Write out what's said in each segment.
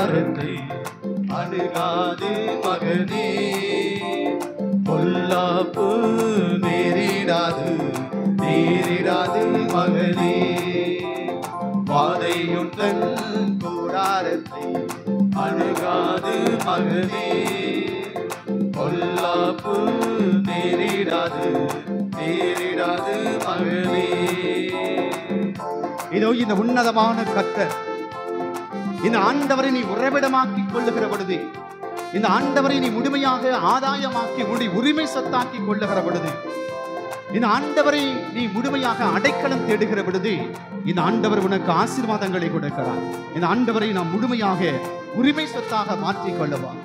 கூடாரத்தை அணுகாது மகனே, பொல்லாப்பு நேரிடாது நேரிடாது மகனே. வாதையுந்தன் கூடாரத்தை அணுகாது மகனே, பொல்லாப்பு நேரிடாது நேரிடாது மகனே. இதோ இந்த உன்னதமான கர்த்தர், இந்த ஆண்டவரை நீ உறைவிடமாக்கிக் கொள்ளுகிற பொழுது, இந்த ஆண்டவரை நீ முழுமையாக ஆதாயமாக்கி உரிமை சொத்தாக்கி கொள்ளுகிற பொழுது, இந்த ஆண்டவரை நீ முழுமையாக அடைக்கலம் தேடுகிற பொழுது, இந்த ஆண்டவர் உனக்கு ஆசீர்வாதங்களை கொடுக்கிறார். இந்த ஆண்டவரை நாம் முழுமையாக உரிமை சொத்தாக மாற்றிக் கொள்ளுவார்.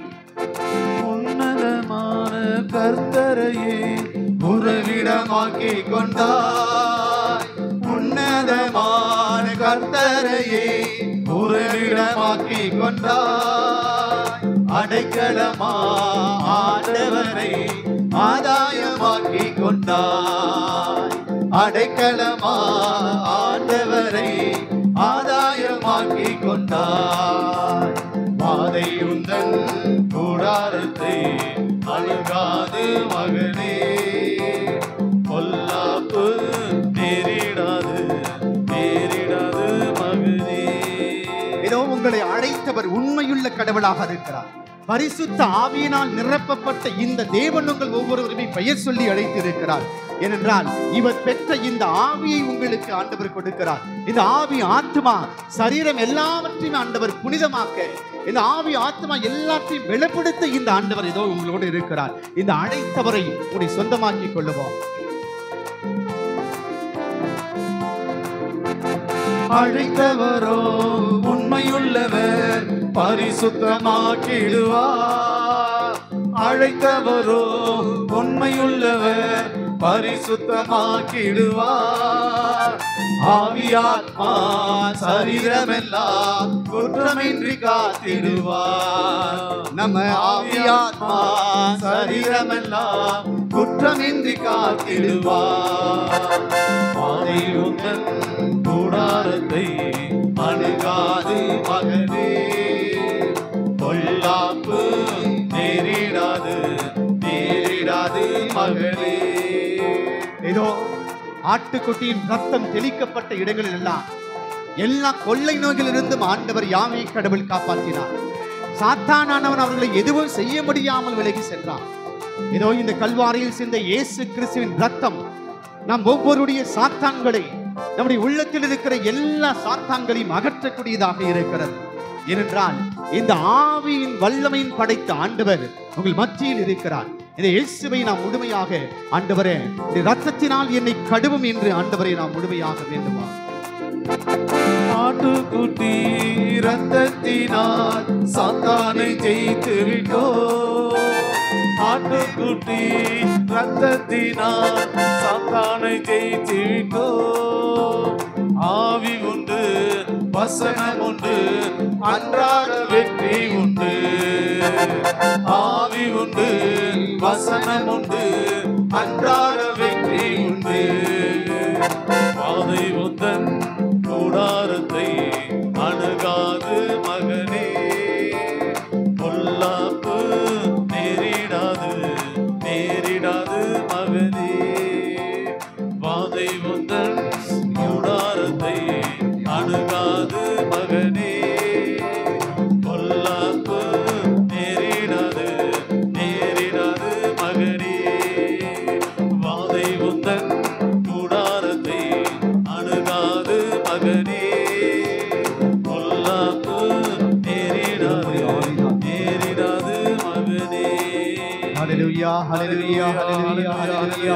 உன்னதமான கர்த்தரையே உறவிடமாக்கி கொண்டாய், உன்னதமான கர்த்தரையே உறவிடமாக்கி கொண்டாய். அடைக்கலமா ஆண்டவரை ஆதாயமாக்கி கொண்டாய், அடைக்கலமா ஆண்டவரை ஆதாயமாக்கி கொண்டாய். வாதை உந்தன் கூடாரத்தை அணுகாது மகனே, பொல்லாப்பு நேரிடாது நேரிடாது மகனே. இதோ உங்களை அழைத்தவர் உண்மையுள்ள கடவுளாக இருக்கிறார். பரிசுத்த ஆவியினால் நிரப்பப்பட்ட இந்த தேவன் உங்கள் ஒவ்வொருவருமே பெயர் சொல்லி அழைத்திருக்கிறார். ஏனென்றால் இவர் பெற்ற இந்த ஆவியை உங்களுக்கு ஆண்டவர் கொடுக்கிறார். இந்த ஆவி ஆத்மா சரீரம் எல்லாவற்றையும் ஆண்டவர் புனிதமாக்க, இந்த ஆவி ஆத்மா எல்லாத்தையும் வெளிப்படுத்த இந்த ஆண்டவர் ஏதோ உங்களோடு இருக்கிறார். இந்த அழைத்தவரை உங்களை சொந்தமாக்கி கொள்ளுவோம். அழைத்தவரோ உண்மையுள்ளவர் பரிசுத்தமாக்கிடுவார். அழைத்தவரோ உண்மையுள்ளவர் பரிசுத்தமாக்கிடுவார். ஆவியாத்மா சரீரமெல்லாம் குற்றமின்றி காத்திடுவார். நம்ம ஆவியாத்மா சரீரமெல்லாம் குற்றமின்றி காத்திடுவார். பாதையுந்தன் கூடாரத்தை அணுகாது மகனே, பொல்லாப்பு நேரிடாது நேரிடாது மகனே. ஏதோ ஆட்டுக்குட்டியின் ரத்தம் தெளிக்கப்பட்ட இடங்களில் எல்லாம் எல்லா கொள்ளை நோய்களிலிருந்தும் ஆண்டவர் யாவை கடவுள் காப்பாற்றினார். சாத்தானானவன் அவர்களை எதுவும் செய்ய முடியாமல் விலகி சென்றான். ஏதோ இந்த கல்வாரியில் சிந்த இயேசு கிறிஸ்துவின் ரத்தம் நம் ஒவ்வொருடைய சாத்தான்களை, நம்முடைய உள்ளத்தில் இருக்கிற எல்லா சாத்தான்களையும் அகற்றக்கூடியதாக இருக்கிறது. ஏனென்றால் இந்த ஆவியின் வல்லமையின் படைத்த ஆண்டவர் உங்கள் மத்தியில் இருக்கிறார். இந்த இயேசுவை நாம் முழுமையாக, ஆண்டவரே ரத்தத்தினால் என்னை கழுவும் என்று ஆண்டவரை நாம் முழுமையாக வேண்டுமா. ஆட்டுக்குட்டி ரத்தத்தினால் சாத்தானை ஜெயித்து விட்டோ, ஆட்டுக்குட்டி ரத்தத்தினால் சாத்தானை ஜெயித்து விட்டோ. ஆவி உண்டு வசனம் உண்டு அன்றாட வெற்றி உண்டு. ஆவி உண்டு வசனம் உண்டு அன்றாட வெற்றி உண்டு. பாதை உந்தன் கூடாரத்தை அணுகாது மகனே, பொல்லாப்பு நேரிடாது நேரிடாது மகனே. பாதை உந்தன் கூடாரத்தை அணுகாது மகனே, பொல்லாப்பு நேரிடாது நேரிடாது மகனே. வாதை உந்தன் கூடாரத்தை அணுகாது மகனே, பொல்லாப்பு நேரிடாது நேரிடாது மகனே. ஹல்லேலூயா ஹல்லேலூயா ஹல்லேலூயா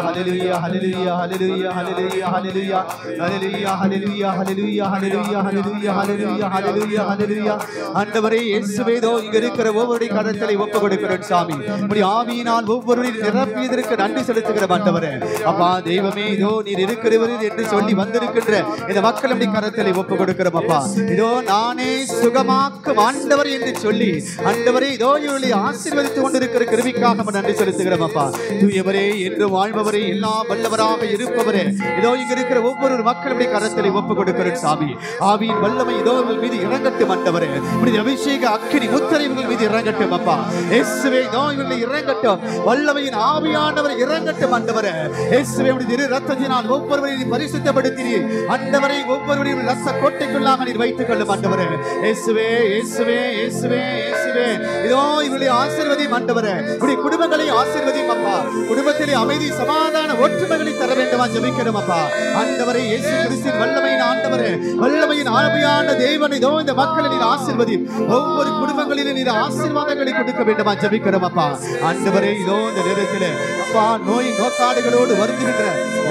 ஹல்லேலூயா ஹல்லேலூயா ஹல்லேலூயா ஹல்லேலூயா ஹல்லேலூயா ஹல்லேலூயா ஹல்லேலூயா ஹல்லேலூயா ஹல்லேலூயா ஹல்லேலூயா ஹல்லேலூயா ஹல்லேலூயா ஹல்லேலூயா. ஆண்டவரே இயேசுவே, இங்க இருக்கிற ஒவ்வொரு கரங்களை ஒப்பு கொடுக்கிறேன் சாமி. உம்முடைய ஆவியினால் ஒவ்வொருவரையும் நிரப்பியதற்கு நன்றி செலுத்துகிற ஆண்டவரே. அப்பா தெய்வமே, இதோ நீர் இருக்கிறவர் என்று சொல்லி வந்திருக்கின்ற இந்த மக்களுடைய கரங்களை ஒப்பு கொடுக்கிறோம். அப்பா இதோ நானே சுகமாக்கும் ஆண்டவர் என்று சொல்லி, ஆண்டவரே இதோ இவர்களை ஆசீர்வதித்துக் கொண்டிருக்கிற கிருபைக்காக நன்றி செலுத்துகிறோம். அப்பா தூயவரே, என்று வாழ்பவரே, எல்லாம் வல்லவராக இருப்பவரே, இதோ இங்க இருக்கிற ஒவ்வொரு மக்களுடைய கரத்திலே ஒப்பு கொடுக்கிற சாமி. ஆவியின் வல்லமை இதோ இவர்கள் மீது இறங்கட்டும் ஆண்டவரே. உம்முடைய அபிஷேக அக்கினி முத்திரை இவர்கள் மீது இறங்கட்டும் அப்பா. இயேசுவே இதோ இவர்கள் இறங்கட்டும். வல்லமையின் ஆவியானவர் இறங்கட்டும் ஆண்டவரே. இயேசுவே உம்முடைய திரு இரத்தத்தினால் ஒவ்வொருவரையும் பரிசுத்தப்படுத்தினீர் ஆண்டவரை. ஒவ்வொருவரையும் இரத்த கோட்டைக்குள்ளாக நீர் வைத்துக் கொள்ளும் ஆண்டவரே. இயேசுவே இயேசுவே இயேசுவே இயேசுவே இதோ இவர்களை ஆசீர்வதியும் ஆண்டவரே. உம்முடைய குடும்பங்களை ஆசீர்வதியும் அப்பா. குடும்பத்திலே அமைதி சமாதான ஒற்றுமைகளை தர வேண்டுமா ஜெபிக்கிறோம் அப்பா. ஆண்டவரே இயேசு கிறிஸ்துவின் வல்லமையின் ஆண்டவரே, வல்லமையின் ஆவியான தேவனை இதோ இந்த மக்களை நீர் ஆசீர்வதி. ஒவ்வொரு குடும்பங்களிலும் நீர் ஆசீர்வாதங்களை கொடுக்க வேண்டுமா ஜெபிக்கிறோம் அப்பா. ஆண்டவரே இதோ இந்த நேரத்தில் அப்பா நோய் நோக்காடுகளோடு வருகின்ற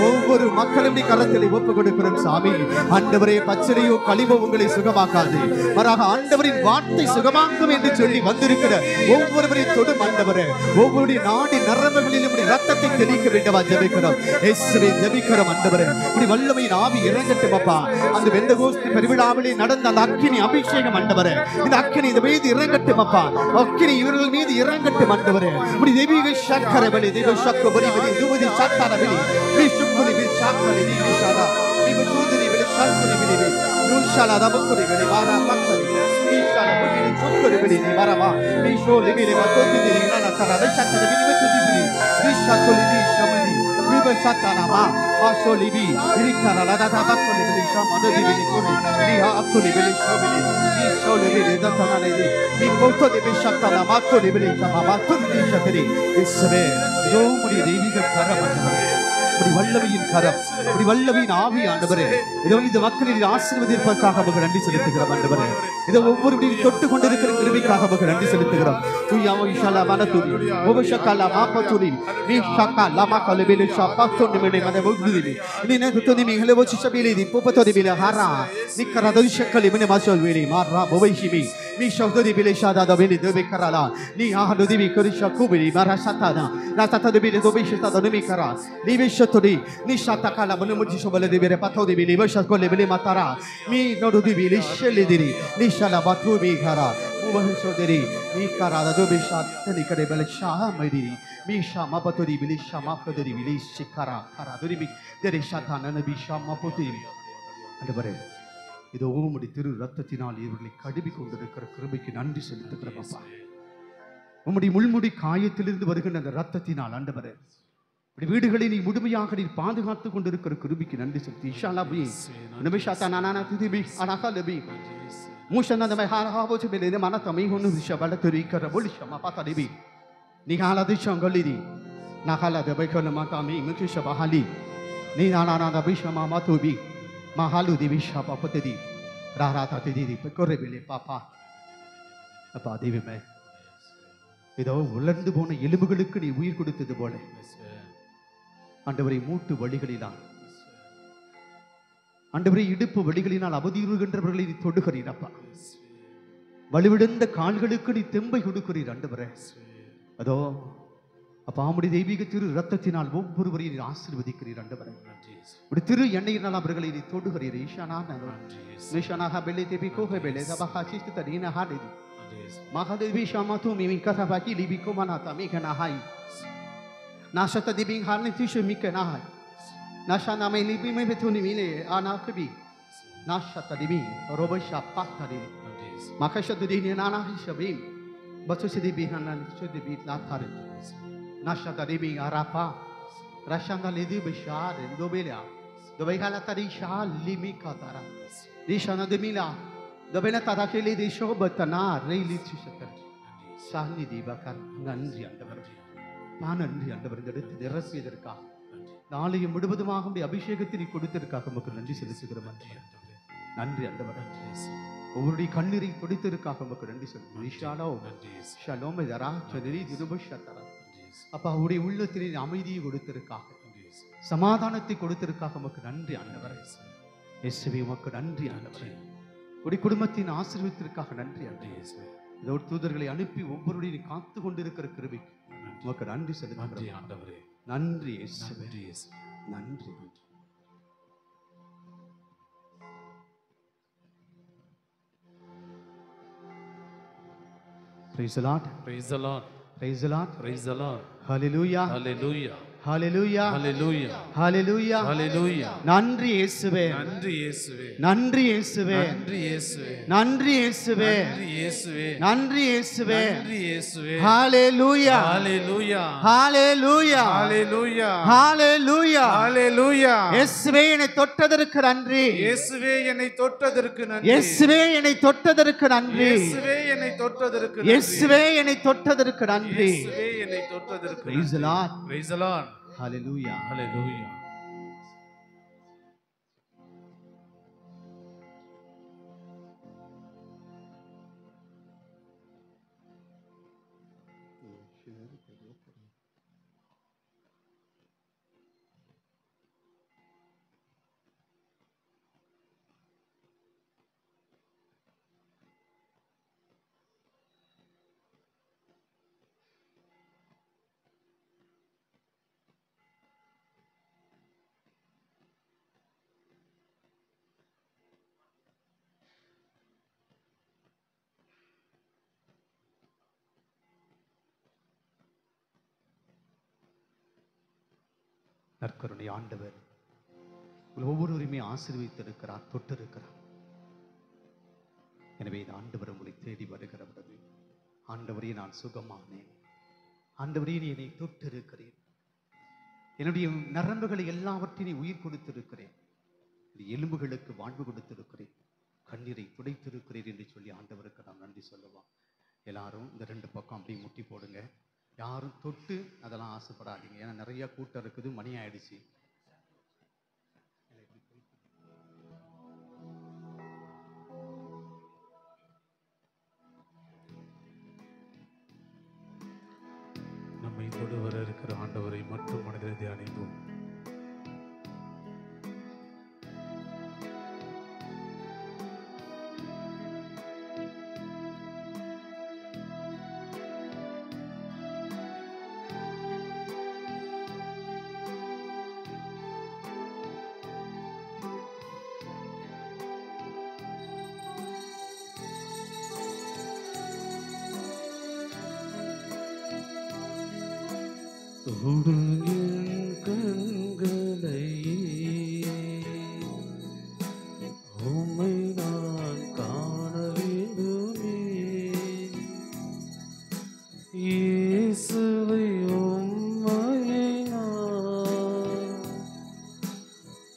ஒவ்வொரு மக்களும் கரத்திலே ஒப்பு கொடுக்கிறோம் சாமி. ஆண்டவரே பச்சனையோ கழிவோ உங்களை சுகமாக்காது, மாறாக ஆண்டவரின் வார்த்தை சுகமாக்கும் என்று சொல்லி வந்திருக்கிற ஒவ்வொருவரையும் தொடும் ஆண்டவரே. ஒவ்வொரு நாடி நரம்புகளிலும் ரத்தத்தை தெளிக்க வேண்டுமா ஜெபிக்கிறோம். இயேசுவே ஜெபிக்கிறோம் ஆண்டவரே. உம்முடைய வல்லமையின் ஆவி இறங்கட்டும் அப்பா. அந்த பெந்தகோஸ்து பெருவிழாவிலே நடந்த அந்த அக்கினி அபிஷேகம் ஆண்டவரே, இந்த அக்கினி இந்த மீது இறங்கட்டும் அப்பா. அக்கினி இவர்கள் மீது இறங்கட்டும் ஆண்டவரே. உம்முடைய தெய்வீக சக்கர பலி, தெய்வ சக்கர பலி பலி துவதி சத்தான பலி நீ சுக்குனி பலி சாக்கலி நீ விசாரா நீ சுந்தரி பலி சாக்கலி பலி பலி நூஷாலா தபக்குரி பலி வாரா பக்கரி நீ சால பலி சுக்குரி பலி நீ வரவா நீ ஷோலி பலி மத்தோதி நீ நானா கரா சக்கர பலி துதி பலி நீ சாக்கலி நீ ஷமனி நீ சத்தானா மா ஆஷோலி பி இரிக்காரா லதா தபக்குரி பலி ஷமனோ தி பலி கோரி நீ ஆக்குரி பலி ஷோபலி நீ ஷோலி பலி தத்தனா லே நீ மத்தோதி பலி சக்கரா மாக்கோரி பலி ஷமா மாத்தோதி சக்கரி இஸ்வே இதோ உம்முடைய தெய்வீக கரம் ஆண்டவரே, உம்முடைய வல்லமையின் கரம், உம்முடைய வல்லமையின் ஆவி ஆண்டவரே. இதோ இந்த மக்களின் ஆசீர்வதிப்பதற்காக நமக்கு நன்றி செலுத்துகிறோம் ஆண்டவரே. இதோ ஒவ்வொருவரையும் தொட்டு கொண்டிருக்கிற கிருபைக்காக நமக்கு நன்றி செலுத்துகிறோம். துயாவோ இஷாலா மனதுரி ஓபஷகாலா மாபதுரி மீஷகா லமா கலபில ஷாபாத்தோனி மெனே மனே முதுரி நினே துத்தோனி மிஹலே வச்சிஷபிலி தி போபத்தோரி பில ஹாரா நிக்கரா தோஷக்கலி மெனே மாஷோல் வேலி மாரா போவைஷிமி mi shogdi bile shada da bile dove karala ni ha do divi korisha kubili mara satana na tata de bile dove shata do mi kara ni be shotori ni shata kala manu muji shobale de bile patho de bile basha kole bile matara mi no do divi le shele diri ni shala batu bi kara uba shodiri ni kara da dove shata ni kare bile sha mairi mi shama patori bile shama kodiri bile shikara kara do divi dere shata na bi shama potiri andabare இதோ உம்முடைய திரு ரத்தத்தினால் இவர்களை கழுவி கொண்டிருக்கிற கிருபைக்கு நன்றி செலுத்துகிறோம் அப்பா. உம்முடைய முள்முடி காயத்திலிருந்து வருகின்ற அந்த ரத்தத்தினால் ஆண்டவரே வீடுகளை நீ முழுமையாக நீ பாதுகாத்துக் கொண்டிருக்கிற கிருபைக்கு நன்றி செலுத்தி இஷாலாபி நிமிஷாத்தா நானா திதிபி அனகலபி மூஷனந்த ஹாராவோச்சு பெலே மனதமை ஹொன்னு விஷபல தெரிக்கற பொலிஷமா பாத்தலிபி நிகாலதி சங்கலிதி நகாலத பைக்கன மாதாமி மிகிஷபஹாலி நீ நானா பிஷமா மாதுபி Mahalu di visha papate di rarata di di pecorre bile papa அப்பா தெய்வமே இதோ உலர்ந்து போன எலும்புகளுக்கு நீ உயிர் கொடுத்தது போல ஆண்டவரை மூட்டு வலிகளினால் ஆண்டவரை இடுப்பு வலிகளினால் அவதியுறுகின்றவர்களை நீ தொடுகிறீர் அப்பா. வலுவிழந்த கால்களுக்கு நீ தெம்பை கொடுக்கிறீர் ஆண்டவரே. அதோ அப்பா உம்முடைய தெய்வீக திரு ரத்தத்தினால் ஒவ்வொருவரையும் நீ ஆசீர்வதிக்கிறீர் ஆண்டவரே. உம்முடைய திரு எண்ணெயினால் அவர்களை நீ தொடுகிறீர். ஈஷானா நிஷானா பெலே தேபி கோஹே பெலே சபஹா சிஸ்து தரீனா ஹாலிதி மகதேவி ஷாமா து மிமி கதா பாக்கி லிபி கோமானா தமி கனா ஹாய் நாஷத திபி ஹார்னி திஷு மிக்க நா ஹாய் நாஷானா மே லிபி மே பெதுனி மிலே ஆனா கபி நாஷத திபி ரோபஷா பாத்தா தி மகஷது தினி நானா ஹிஷபி பச்சு திபி ஹனா சுதி B லாத்தாரி Nascita di bing arapa, rashanga lidi bishar dobela, dobela tari shah limi katara, di shana de mila, dobela tarake lidi shobatana reili chishatar, shani di bakar nandri andavar, panandri andavar indadithu derasiyadharkka, நாளையும் முழுவதுமாக உம்முடைய அபிஷேகத்தை நீ கொடுத்ததற்காக உமக்கு நன்றி செலுத்துகிறோம் நன்றி ஆண்டவரே. ஒவ்வொருடைய கண்ணீரை துடைத்ததற்காக உமக்கு நன்றி செலுத்துகிறோம். ஈஷாலோ ஷலோம் தரா சரி திருபஷத்தரா அப்பா உடைய உள்ளத்திலே அமைதியை கொடுத்திருக்காக சமாதானத்தை கொடுத்திருக்காக உமக்கு நன்றி ஆண்டவரே. இயேசுவே உமக்கு நன்றி ஆண்டவரே. உடைய குடும்பத்தின் ஆசீர்வாதத்திற்காக நன்றி ஆண்டவரே. இதோ தூதர்களை அனுப்பி ஒவ்வொருவரையும் காத்து கொண்டிருக்கிற கிருபைக்கு உமக்கு நன்றி செலுத்துகிறோம் ஆண்டவரே. நன்றி இயேசுவே, நன்றி. Praise the Lord. Praise the Lord. Praise the Lord. Praise the Lord. Hallelujah. Hallelujah. ஹalleluya ஹalleluya ஹalleluya ஹalleluya. நன்றி இயேசுவே நன்றி இயேசுவே நன்றி இயேசுவே நன்றி இயேசுவே நன்றி இயேசுவே நன்றி இயேசுவே நன்றி இயேசுவே நன்றி இயேசுவே. ஹalleluya ஹalleluya ஹalleluya ஹalleluya ஹalleluya ஹalleluya. இயேசுவே என்னை தொட்டதற்கு நன்றி இயேசுவே என்னை தொட்டதற்கு நன்றி. இயேசுவே என்னை தொட்டதற்கு நன்றி இயேசுவே என்னை தொட்டதற்கு நன்றி. இயேசுவே என்னை தொட்டதற்கு நன்றி இயேசுவே என்னை தொட்டதற்கு Praise the Lord. Praise the Lord. Hallelujah. Hallelujah. நற்கருணை ஆண்டவர் உங்கள் ஒவ்வொருவரையுமே ஆசீர்வதித்திருக்கிறார், தொட்டிருக்கிறார். எனவே இந்த ஆண்டவர் உங்களை தேடி வருகிற பொழுது, ஆண்டவரே நான் சுகமானேன், ஆண்டவரே நீ என்னை தொட்டிருக்கிறேன், என்னுடைய நரம்புகளை எல்லாவற்றையும் உயிர் கொடுத்திருக்கிறேன், எலும்புகளுக்கு வாழ்வு கொடுத்திருக்கிறேன், கண்ணீரை துடைத்திருக்கிறேன் என்று சொல்லி ஆண்டவருக்கு நாம் நன்றி சொல்லுவோம். எல்லாரும் இந்த 2 பக்கம் அப்படியே முட்டி போடுங்க. யாரும் தொட்டு அதெல்லாம் ஆசைப்படாதீங்க. ஏன்னா நிறைய கூட்டம் இருக்குது, மணி ஆயிடுச்சு. நம்மை தொடு வர இருக்கிற ஆண்டவரை மட்டும் மனதில் தியானிப்போம். தொடு என் கண்களையே, உம்மை நான் காண வேண்டுமே. இயேசுவை உம்மையை நான்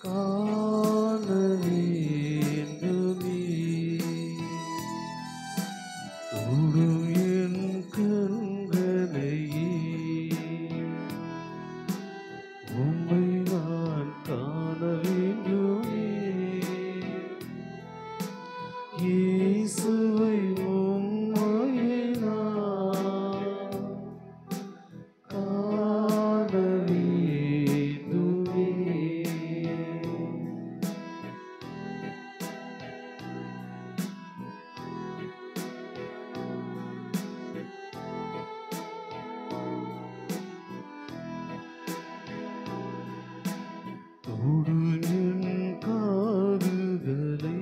காண வேண்டுமே. தொடு என் கண்களையே, உம்மை நான் காண வேண்டுமே. இயேசுவை உம்மையை நான் காண வேண்டுமே. தொடு என் காதுகளை,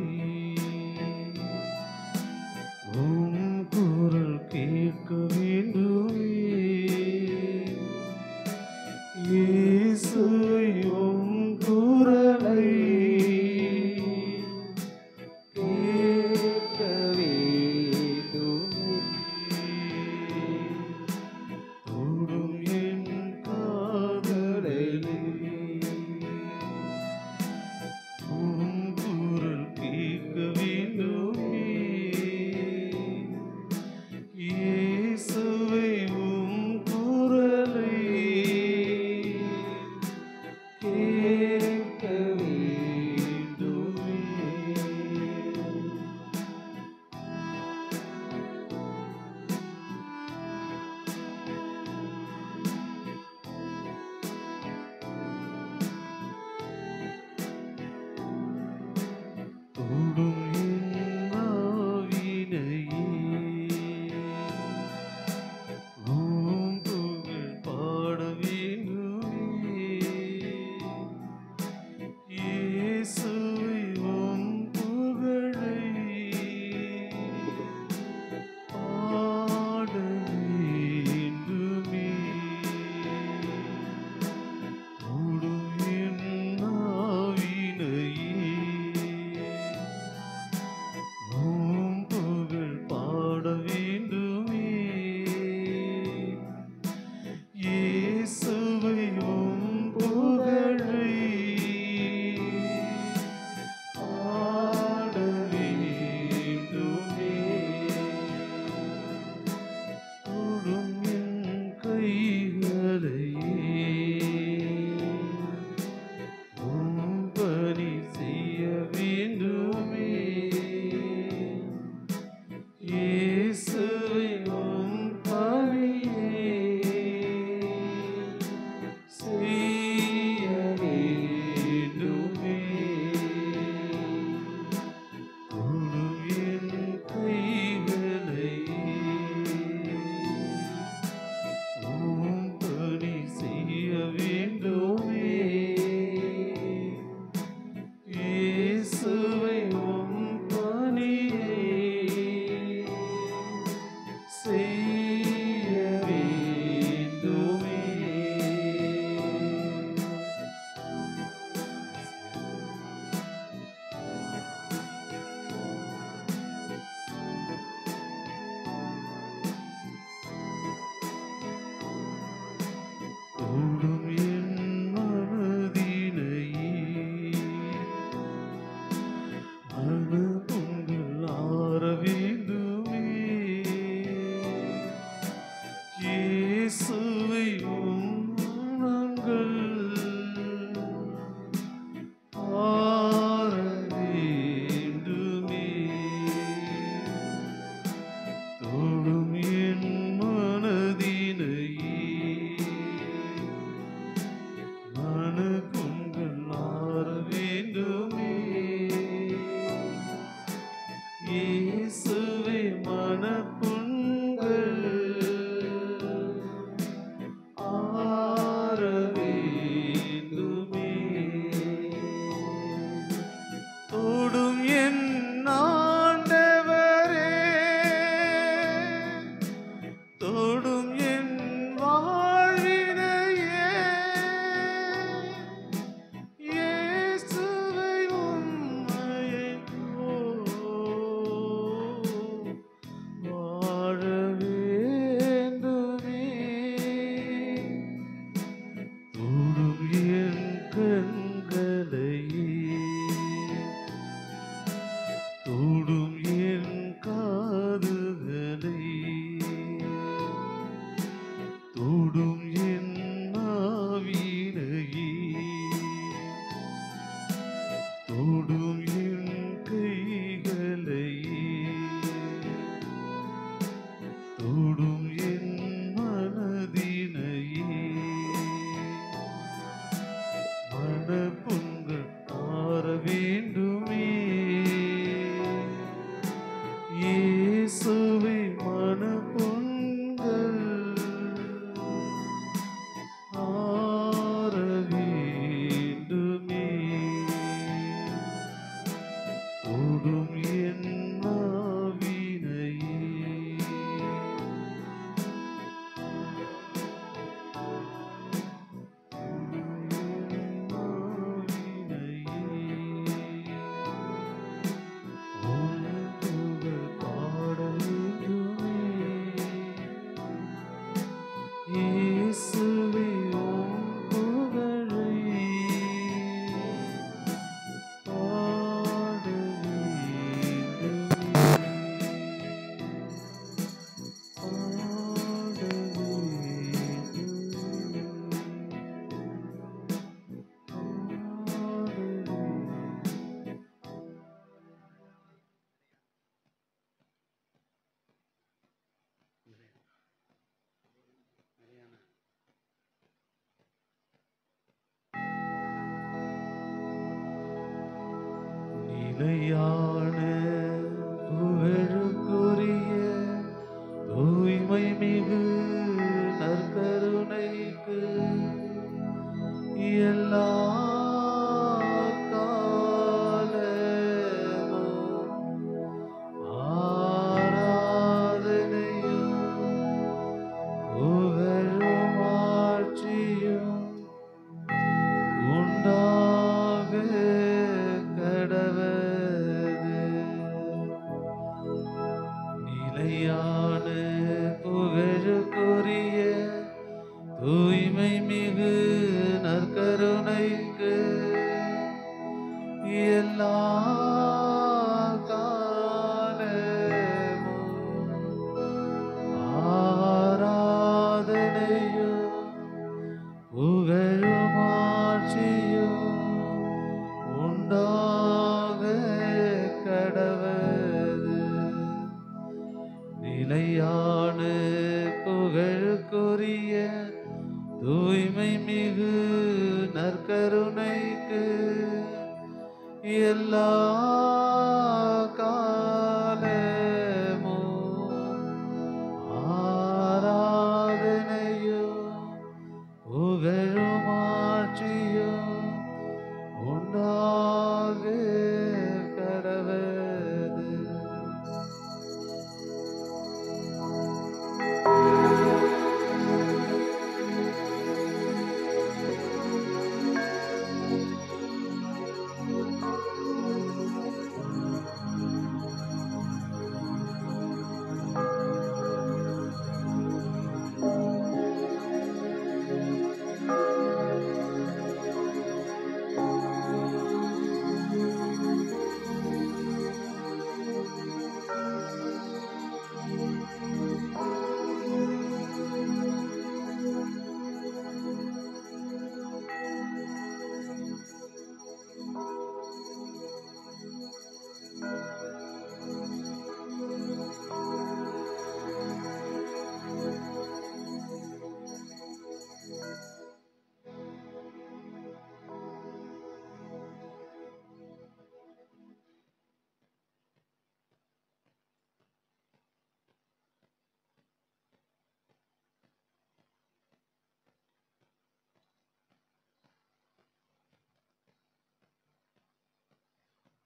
உம் குரல் கேட்க வேண்டுமே. இயேசுவை உம் குரலை கேட்க வேண்டுமே. தொடும் என் காதலை, நிலையான புகழுக்குரிய தூய்மை மிகு நற்கருணைக்கு எல்லா காலமும் ஆராதனையும் புகழும் ஆட்சியும் உண்டாக கடவது. நிலையான புகழுக்குரிய தூய்மை மிகு நற்கருணைக்கு எல்லா காலமும் ஆராதனையும் புகழும் ஆட்சியும் உண்டாக கடவது. நிலையான புகழுக்குரிய தூய்மை மிகு நற்கருணைக்கு எல்லா காலமும் ஆராதனையும் புகழும் ஆட்சியும் உண்டாக கடவது.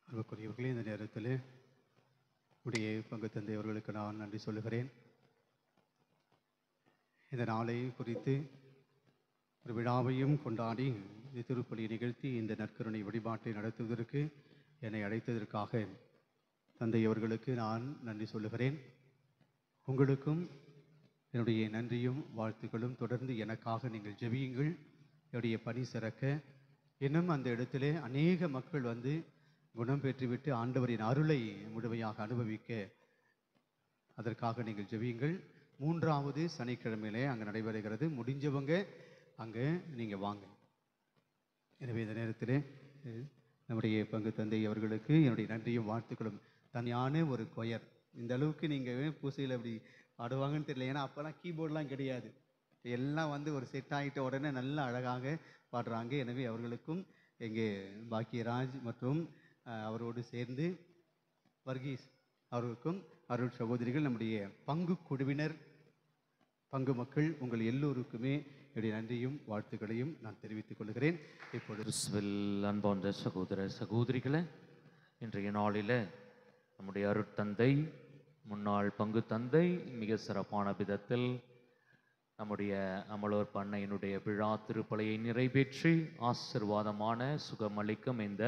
அன்புக்குரியவர்களே, இந்த நேரத்தில் உடைய பங்கு தந்தையவர்களுக்கு நான் நன்றி சொல்லுகிறேன். இந்த நாளை குறித்து ஒரு விழாவையும் கொண்டாடி இந்த திருப்பலியை நிகழ்த்தி இந்த நற்கருணை வழிபாட்டை நடத்துவதற்கு என்னை அழைத்ததற்காக தந்தையவர்களுக்கு நான் நன்றி சொல்லுகிறேன். உங்களுக்கும் என்னுடைய நன்றியும் வாழ்த்துக்களும். தொடர்ந்து எனக்காக நீங்கள் ஜெபியுங்கள். என்னுடைய பணி சிறக்க இன்னும் அந்த இடத்திலே அநேக மக்கள் வந்து குணம் பெற்றுவிட்டு ஆண்டவரின் அருளை முழுமையாக அனுபவிக்க அதற்காக நீங்கள் ஜெபியுங்கள். 3வது சனிக்கிழமையிலே அங்கே நடைபெறுகிறது. முடிஞ்சவங்க அங்கே நீங்கள் வாங்க. எனவே இந்த நேரத்தில் நம்முடைய பங்கு தந்தை அவர்களுக்கு என்னுடைய நன்றியும் வாழ்த்துக்களும். தனியான ஒரு கொயர், இந்த அளவுக்கு நீங்கள் பூசையில் அப்படி பாடுவாங்கன்னு தெரியல. ஏன்னா அப்போல்லாம் கீபோர்டெலாம் கிடையாது, எல்லாம் வந்து ஒரு செட் ஆகிட்ட உடனே நல்லா அழகாக பாடுறாங்க. எனவே அவர்களுக்கும் எங்கே பாக்கியராஜ் மற்றும் அவரோடு சேர்ந்து வர்கீஸ் அவர்களுக்கும் அருள் சகோதரிகள், நம்முடைய பங்கு குழுவினர், பங்கு மக்கள், உங்கள் எல்லோருக்குமே என்னுடைய நன்றியும் வாழ்த்துக்களையும் நான் தெரிவித்துக் கொள்கிறேன். இப்பொழுது அன்பார்ந்த சகோதர சகோதரிகளே, இன்றைய நாளில் நம்முடைய அருட்தந்தை, முன்னாள் பங்கு தந்தை மிக சிறப்பான விதத்தில் நம்முடைய அமலோர் பண்ணையினுடைய விழா திருப்பலியை நிறைவேற்றி ஆசீர்வாதமான சுகமளிக்கும் இந்த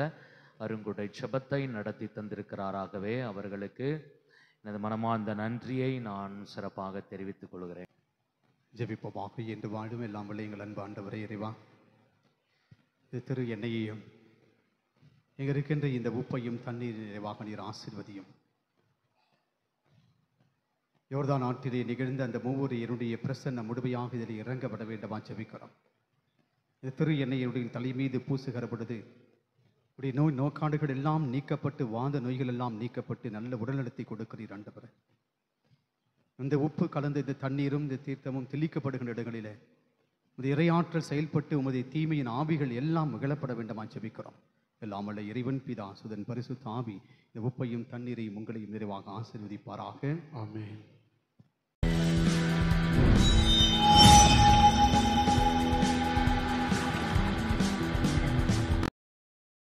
அருங்குடை ஜெபத்தை நடத்தி தந்திருக்கிறாராகவே அவர்களுக்கு எனது மனமார்ந்த நன்றியை நான் சிறப்பாக தெரிவித்துக் கொள்கிறேன். ஜெபிப்போமாக. என்று வாழும் எல்லாம் வல்ல எங்கள் அன்பு ஆண்டவரே இறைவா, இது திரு எண்ணெயையும் இங்கே இருக்கின்ற இந்த உப்பையும் தண்ணீர் நிறைவாக நீர் ஆசீர்வதியும். யோர்தான் ஆற்றிலே நிகழ்ந்த அந்த மூவரு என்னுடைய பிரசன்ன முழுமையாக இதில் இறங்கப்பட வேண்டுமா ஜெபிக்கிறோம். இது திரு எண்ணெயினுடைய தலை மீது பூசுகிற பொழுது உடைய நோய் நோக்காடுகள் எல்லாம் நீக்கப்பட்டு, வாந்த நோய்கள் எல்லாம் நீக்கப்பட்டு நல்ல உடல்நலத்தை கொடுக்கிறீர் ஆண்டவரே. இந்த உப்பு கலந்த இந்த தண்ணீரும் இந்த தீர்த்தமும் தெளிக்கப்படுகின்ற இடங்களிலே உமது இறையாற்றல் செயல்பட்டு உமது தீமையின் ஆவிகள் எல்லாம் மிகழப்பட வேண்டுமா ஜெபிக்கிறோம். எல்லாம் வல்ல இறைவன் பிதா சுதன் பரிசுத்த ஆவி இந்த உப்பையும் தண்ணீரையும் உங்களையும் நிறைவாக ஆசீர்வதிப்பாராக. ஆமென்.